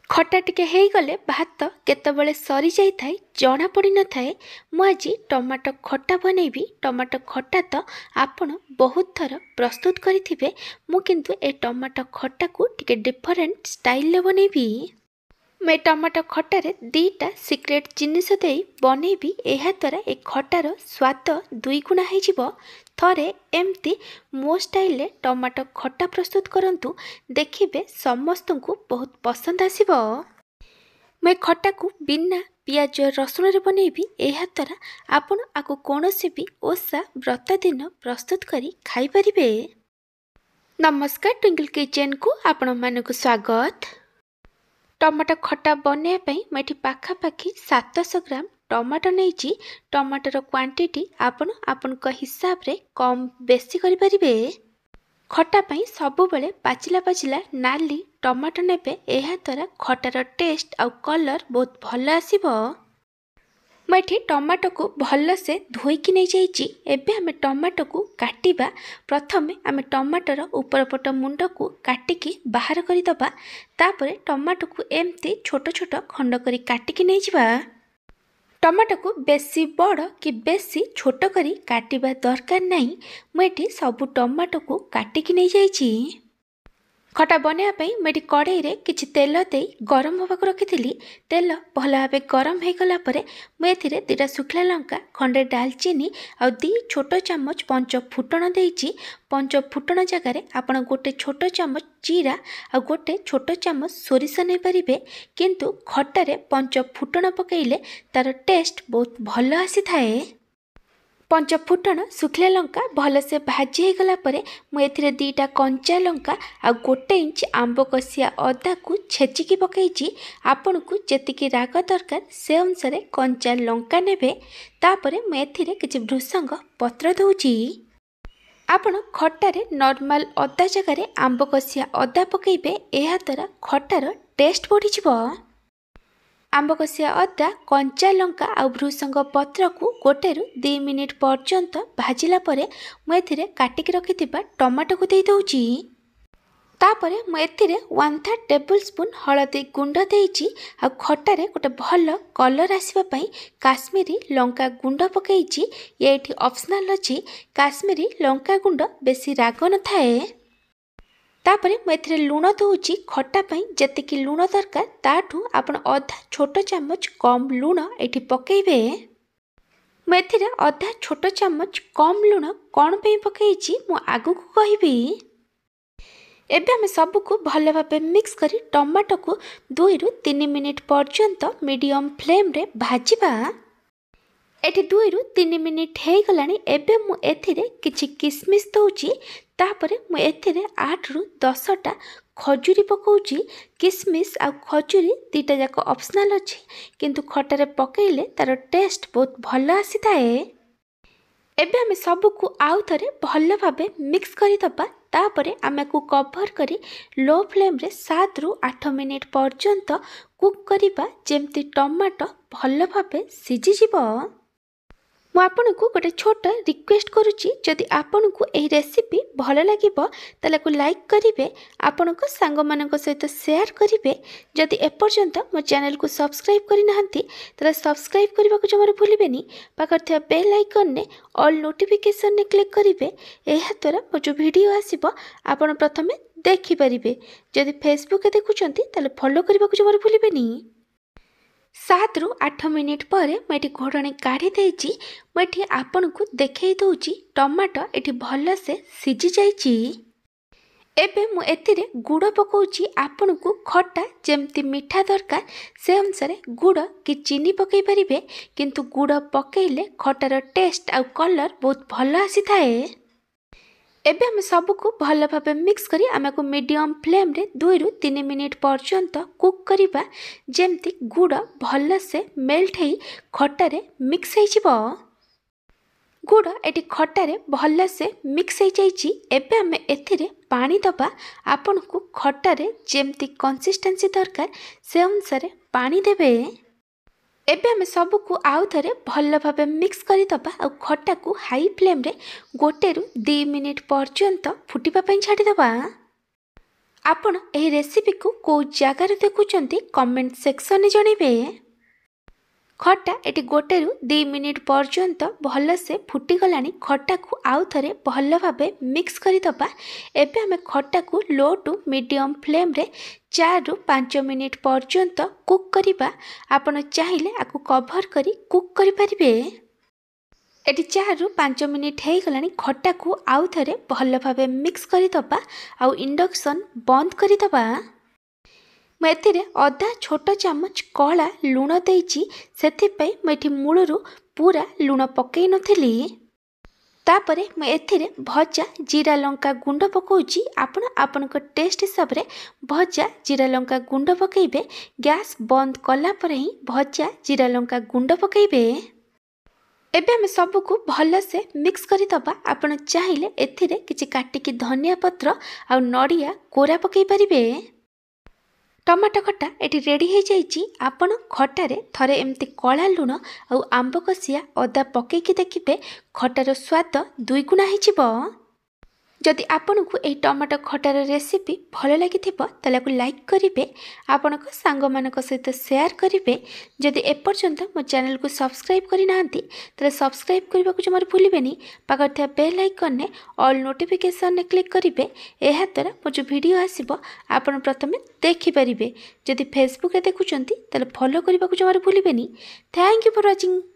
खटा टिके ହେଇଗଲେ ଭାତ କେତେବେଳେ ସରି ଯାଇଥାଏ ଜଣା ପଡ଼ି ନଥାଏ। ମୁଁ ଆଜି ଟମାଟୋ ଖଟା ବନେଇବି। ଟମାଟୋ ଖଟା ତ ଆପଣ ବହୁତ ଥର ପ୍ରସ୍ତୁତ କରିଥିବେ। ମୁଁ କିନ୍ତୁ ଏ ଟମାଟୋ ଖଟାକୁ ଟିକେ ଡିଫରେଣ୍ଟ ଷ୍ଟାଇଲରେ ବନେଇବି। ମୁଁ ଏ ଟମାଟୋ ଖଟାରେ ଦୁଇଟା ସିକ୍ରେଟ୍ ଜିନିଷ ଦେଇ ବନେଇବି। ଏହାଦ୍ୱାରା ଏ ଖଟାର ସ୍ୱାଦ ଦୁଇଗୁଣା ହେଇଯିବ। ଥରେ ଏମିତି ମୋ ଷ୍ଟାଇଲରେ ଟମାଟୋ ଖଟା ପ୍ରସ୍ତୁତ କରନ୍ତୁ, ଦେଖିବେ ସମସ୍ତଙ୍କୁ ବହୁତ ପସନ୍ଦ ଆସିବ। ମୁଁ ଏ ଖଟାକୁ ବିନା ପିଆଜ ରସୁଣରେ ବନେଇବି। ଏହାଦ୍ୱାରା ଆପଣ ଆକୁ କୌଣସି ବି ଓଷା ବ୍ରତ ଦିନ ପ୍ରସ୍ତୁତ କରି ଖାଇପାରିବେ। ନମସ୍କାର, ଟ୍ୱିଙ୍କଲ୍ କିଚେନ୍କୁ ଆପଣମାନଙ୍କୁ ସ୍ୱାଗତ। ଟମାଟୋ ଖଟା ବନେଇବା ପାଇଁ ମୁଁ ଏଠି ପାଖାପାଖି 700 ଗ୍ରାମ ଟମାଟୋ ନେଇଛି। ଟମାଟୋର କ୍ୱାଣ୍ଟିଟି ଆପଣ ଆପଣଙ୍କ ହିସାବରେ କମ୍ ବେଶୀ କରିପାରିବେ। ଖଟା ପାଇଁ ସବୁବେଳେ ପାଚିଲା ପାଚିଲା ନାଲି ଟମାଟୋ ନେବେ। ଏହାଦ୍ୱାରା ଖଟାର ଟେଷ୍ଟ ଆଉ କଲର୍ ବହୁତ ଭଲ ଆସିବ। ମୁଁ ଏଠି ଟମାଟୋକୁ ଭଲସେ ଧୋଇକି ନେଇଯାଇଛି। ଏବେ ଆମେ ଟମାଟୋକୁ କାଟିବା। ପ୍ରଥମେ ଆମେ ଟମାଟୋର ଉପର ପଟ ମୁଣ୍ଡକୁ କାଟିକି ବାହାର କରିଦେବା। ତାପରେ ଟମାଟୋକୁ ଏମିତି ଛୋଟ ଛୋଟ ଖଣ୍ଡ କରି କାଟିକି ନେଇଯିବା। ଟମାଟୋକୁ ବେଶୀ ବଡ଼ କି ବେଶୀ ଛୋଟ କରି କାଟିବା ଦରକାର ନାହିଁ। ମୁଁ ଏଠି ସବୁ ଟମାଟୋକୁ କାଟିକି ନେଇଯାଇଛି। ଖଟା ବନେଇବା ପାଇଁ ମୁଁ ଏଠି କଡ଼େଇରେ କିଛି ତେଲ ଦେଇ ଗରମ ହେବାକୁ ରଖିଥିଲି। ତେଲ ଭଲ ଭାବେ ଗରମ ହୋଇଗଲା ପରେ ମୁଁ ଏଥିରେ 2ଟା ଶୁଖିଲା ଲଙ୍କା, ଖଣ୍ଡେ ଡାଲଚିନି ଆଉ 2 ଛୋଟ ଚାମଚ ପଞ୍ଚ ଫୁଟଣ ଦେଇଛି। ପଞ୍ଚ ଫୁଟଣ ଜାଗାରେ ଆପଣ 1 ଛୋଟ ଚାମଚ ଜିରା ଆଉ 1 ଛୋଟ ଚାମଚ ସୋରିଷ ନେଇପାରିବେ। କିନ୍ତୁ ଖଟାରେ ପଞ୍ଚ ଫୁଟଣ ପକାଇଲେ ତାର ଟେଷ୍ଟ ବହୁତ ଭଲ ଆସିଥାଏ। ପଞ୍ଚ ଫୁଟଣ ଶୁଖିଲା ଲଙ୍କା ଭଲସେ ଭାଜି ହେଇଗଲା ପରେ ମୁଁ ଏଥିରେ 2ଟା କଞ୍ଚା ଲଙ୍କା ଆଉ 1 ଇଞ୍ଚ ଆମ୍ବ କଷିଆ ଅଦାକୁ ଛେଚିକି ପକାଇଛି। ଆପଣଙ୍କୁ ଯେତିକି ରାଗ ଦରକାର ସେ ଅନୁସାରେ କଞ୍ଚା ଲଙ୍କା ନେବେ। ତାପରେ ମୁଁ ଏଥିରେ କିଛି ଭୃଷଙ୍ଗ ପତ୍ର ଦେଉଛି। ଆପଣ ଖଟାରେ ନର୍ମାଲ ଅଦା ଜାଗାରେ ଆମ୍ବ କଷିଆ ଅଦା ପକାଇବେ। ଏହାଦ୍ୱାରା ଖଟାର ଟେଷ୍ଟ ବଢ଼ିଯିବ। ଆମ୍ବ କଷିଆ ଅଦା, କଞ୍ଚା ଲଙ୍କା ଆଉ ଭୃଷଙ୍ଗ ପତ୍ରକୁ 1ରୁ 2 ମିନିଟ୍ ପର୍ଯ୍ୟନ୍ତ ଭାଜିଲା ପରେ ମୁଁ ଏଥିରେ କାଟିକି ରଖିଥିବା ଟମାଟୋକୁ ଦେଇଦେଉଛି। ତାପରେ ମୁଁ ଏଥିରେ 1/3 ଟେବୁଲ ସ୍ପୁନ୍ ହଳଦୀ ଗୁଣ୍ଡ ଦେଇଛି। ଆଉ ଖଟାରେ ଗୋଟେ ଭଲ କଲର୍ ଆସିବା ପାଇଁ କାଶ୍ମୀରୀ ଲଙ୍କା ଗୁଣ୍ଡ ପକାଇଛି। ଏଇଠି ଅପସନାଲ୍ ଅଛି। କାଶ୍ମୀରୀ ଲଙ୍କା ଗୁଣ୍ଡ ବେଶୀ ରାଗ ନଥାଏ। ତାପରେ ମୁଁ ଏଥିରେ ଲୁଣ ଦେଉଛି। ଖଟା ପାଇଁ ଯେତିକି ଲୁଣ ଦରକାର ତାଠୁ ଆପଣ ଅଧା ଛୋଟ ଚାମଚ କମ୍ ଲୁଣ ଏଠି ପକାଇବେ। ମୁଁ ଏଥିରେ ଅଧା ଛୋଟ ଚାମଚ କମ୍ ଲୁଣ କ'ଣ ପାଇଁ ପକାଇଛି ମୁଁ ଆଗକୁ କହିବି। ଏବେ ଆମେ ସବୁକୁ ଭଲ ଭାବେ ମିକ୍ସ କରି ଟମାଟୋକୁ 2ରୁ 3 ମିନିଟ୍ ପର୍ଯ୍ୟନ୍ତ ମିଡ଼ିୟମ୍ ଫ୍ଲେମ୍ରେ ଭାଜିବା। ଏଠି 2ରୁ 3 ମିନିଟ୍ ହେଇଗଲାଣି। ଏବେ ମୁଁ ଏଥିରେ କିଛି କିସମିସ୍ ଦେଉଛି। ତାପରେ ମୁଁ ଏଥିରେ 8ରୁ 10ଟା ଖଜୁରୀ ପକାଉଛି। କିସମିସ୍ ଆଉ ଖଜୁରୀ 2ଟା ଯାକ ଅପସନାଲ୍ ଅଛି, କିନ୍ତୁ ଖଟାରେ ପକାଇଲେ ତାର ଟେଷ୍ଟ ବହୁତ ଭଲ ଆସିଥାଏ। ଏବେ ଆମେ ସବୁକୁ ଆଉ ଥରେ ଭଲ ଭାବେ ମିକ୍ସ କରିଦେବା। ତାପରେ ଆମେ ଆକୁ କଭର୍ କରି ଲୋ ଫ୍ଲେମ୍ରେ 7ରୁ 8 ମିନିଟ୍ ପର୍ଯ୍ୟନ୍ତ କୁକ୍ କରିବା, ଯେମିତି ଟମାଟୋ ଭଲ ଭାବେ ସିଝିଯିବ। ମୁଁ ଆପଣଙ୍କୁ ଗୋଟେ ଛୋଟ ରିକ୍ୱେଷ୍ଟ କରୁଛି, ଯଦି ଆପଣଙ୍କୁ ଏହି ରେସିପି ଭଲ ଲାଗିବ ତାହେଲେ ଆକୁ ଲାଇକ୍ କରିବେ, ଆପଣଙ୍କ ସାଙ୍ଗମାନଙ୍କ ସହିତ ସେୟାର କରିବେ। ଯଦି ଏପର୍ଯ୍ୟନ୍ତ ମୋ ଚ୍ୟାନେଲକୁ ସବସ୍କ୍ରାଇବ୍ କରିନାହାନ୍ତି ତାହେଲେ ସବସ୍କ୍ରାଇବ୍ କରିବାକୁ ଜମାରୁ ଭୁଲିବେନି। ପାଖରେ ଥିବା ବେଲ୍ ଆଇକନ୍ରେ ଅଲ୍ ନୋଟିଫିକେସନ୍ରେ କ୍ଲିକ୍ କରିବେ। ଏହାଦ୍ୱାରା ମୋ ଯେଉଁ ଭିଡ଼ିଓ ଆସିବ ଆପଣ ପ୍ରଥମେ ଦେଖିପାରିବେ। ଯଦି ଫେସବୁକ୍ରେ ଦେଖୁଛନ୍ତି ତାହେଲେ ଫଲୋ କରିବାକୁ ଜମାରୁ ଭୁଲିବେନି। 7ରୁ 8 ମିନିଟ୍ ପରେ ମୁଁ ଏଠି ଘୋଡ଼ଣୀ କାଢ଼ି ଦେଇଛି। ମୁଁ ଏଠି ଆପଣଙ୍କୁ ଦେଖାଇ ଦେଉଛି ଟମାଟୋ ଏଠି ଭଲସେ ସିଝି ଯାଇଛି। ଏବେ ମୁଁ ଏଥିରେ ଗୁଡ଼ ପକାଉଛି। ଆପଣଙ୍କୁ ଖଟା ଯେମିତି ମିଠା ଦରକାର ସେ ଅନୁସାରେ ଗୁଡ଼ କି ଚିନି ପକାଇ ପାରିବେ, କିନ୍ତୁ ଗୁଡ଼ ପକାଇଲେ ଖଟାର ଟେଷ୍ଟ ଆଉ କଲର୍ ବହୁତ ଭଲ ଆସିଥାଏ। ଏବେ ଆମେ ସବୁକୁ ଭଲ ଭାବେ ମିକ୍ସ କରି ଆମକୁ ମିଡ଼ିୟମ୍ ଫ୍ଲେମ୍ରେ 2ରୁ 3 ମିନିଟ୍ ପର୍ଯ୍ୟନ୍ତ କୁକ୍ କରିବା, ଯେମିତି ଗୁଡ଼ ଭଲସେ ମେଲ୍ଟ ହେଇ ଖଟାରେ ମିକ୍ସ ହେଇଯିବ। ଗୁଡ଼ ଏଠି ଖଟାରେ ଭଲସେ ମିକ୍ସ ହେଇଯାଇଛି। ଏବେ ଆମେ ଏଥିରେ ପାଣି ଦେବା। ଆପଣଙ୍କୁ ଖଟାରେ ଯେମିତି କନସିଷ୍ଟେନ୍ସି ଦରକାର ସେ ଅନୁସାରେ ପାଣି ଦେବେ। ଏବେ ଆମେ ସବୁକୁ ଆଉ ଥରେ ଭଲ ଭାବେ ମିକ୍ସ କରିଦେବା ଆଉ ଖଟାକୁ ହାଇ ଫ୍ଲେମ୍ରେ 1ରୁ 2 ମିନିଟ୍ ପର୍ଯ୍ୟନ୍ତ ଫୁଟିବା ପାଇଁ ଛାଡ଼ିଦେବା। ଆପଣ ଏହି ରେସିପିକୁ କେଉଁ ଜାଗାରେ ଦେଖୁଛନ୍ତି କମେଣ୍ଟ ସେକ୍ସନରେ ଜଣାଇବେ। ଖଟା ଏଠି 1ରୁ 2 ମିନିଟ୍ ପର୍ଯ୍ୟନ୍ତ ଭଲସେ ଫୁଟିଗଲାଣି। ଖଟାକୁ ଆଉ ଥରେ ଭଲ ଭାବେ ମିକ୍ସ କରିଦେବା। ଏବେ ଆମେ ଖଟାକୁ ଲୋ ଟୁ ମିଡ଼ିୟମ୍ ଫ୍ଲେମ୍ରେ 4ରୁ 5 ମିନିଟ୍ ପର୍ଯ୍ୟନ୍ତ କୁକ୍ କରିବା। ଆପଣ ଚାହିଁଲେ ଆକୁ କଭର୍ କରି କୁକ୍ କରିପାରିବେ। ଏଠି 4ରୁ 5 ମିନିଟ୍ ହେଇଗଲାଣି। ଖଟାକୁ ଆଉ ଥରେ ଭଲ ଭାବେ ମିକ୍ସ କରିଦେବା ଆଉ ଇଣ୍ଡକ୍ସନ୍ ବନ୍ଦ କରିଦେବା। ମୁଁ ଏଥିରେ ଅଧା ଛୋଟ ଚାମଚ କଳା ଲୁଣ ଦେଇଛି, ସେଥିପାଇଁ ମୁଁ ଏଠି ମୂଳରୁ ପୁରା ଲୁଣ ପକାଇ ନଥିଲି। ତାପରେ ମୁଁ ଏଥିରେ ଭଜା ଜିରା ଲଙ୍କା ଗୁଣ୍ଡ ପକାଉଛି। ଆପଣ ଆପଣଙ୍କ ଟେଷ୍ଟ ହିସାବରେ ଭଜା ଜିରା ଲଙ୍କା ଗୁଣ୍ଡ ପକାଇବେ। ଗ୍ୟାସ୍ ବନ୍ଦ କଲା ପରେ ହିଁ ଭଜା ଜିରା ଲଙ୍କା ଗୁଣ୍ଡ ପକାଇବେ। ଏବେ ଆମେ ସବୁକୁ ଭଲସେ ମିକ୍ସ କରିଦେବା। ଆପଣ ଚାହିଁଲେ ଏଥିରେ କିଛି କାଟିକି ଧନିଆ ପତ୍ର ଆଉ ନଡ଼ିଆ କୋରା ପକାଇ ପାରିବେ। ଟମାଟୋ ଖଟା ଏଠି ରେଡ଼ି ହେଇଯାଇଛି। ଆପଣ ଖଟାରେ ଥରେ ଏମିତି କଳା ଲୁଣ ଆଉ ଆମ୍ବ କଷିଆ ଅଦା ପକାଇକି ଦେଖିବେ, ଖଟାର ସ୍ୱାଦ 2 ଗୁଣା ହେଇଯିବ। ଯଦି ଆପଣଙ୍କୁ ଏହି ଟମାଟୋ ଖଟାର ରେସିପି ଭଲ ଲାଗିଥିବ ତାହେଲେ ଆକୁ ଲାଇକ୍ କରିବେ, ଆପଣଙ୍କ ସାଙ୍ଗମାନଙ୍କ ସହିତ ସେୟାର କରିବେ। ଯଦି ଏପର୍ଯ୍ୟନ୍ତ ମୋ ଚ୍ୟାନେଲକୁ ସବସ୍କ୍ରାଇବ୍ କରିନାହାନ୍ତି ତାହେଲେ ସବସ୍କ୍ରାଇବ୍ କରିବାକୁ ଜମାରୁ ଭୁଲିବେନି। ପାଖରେ ଥିବା ବେଲ୍ ଆଇକନ୍ରେ ଅଲ୍ ନୋଟିଫିକେସନ୍ରେ କ୍ଲିକ୍ କରିବେ। ଏହାଦ୍ୱାରା ମୋ ଯେଉଁ ଭିଡ଼ିଓ ଆସିବ ଆପଣ ପ୍ରଥମେ ଦେଖିପାରିବେ। ଯଦି ଫେସବୁକ୍ରେ ଦେଖୁଛନ୍ତି ତାହେଲେ ଫଲୋ କରିବାକୁ ଜମାରୁ ଭୁଲିବେନି। Thank you for watching.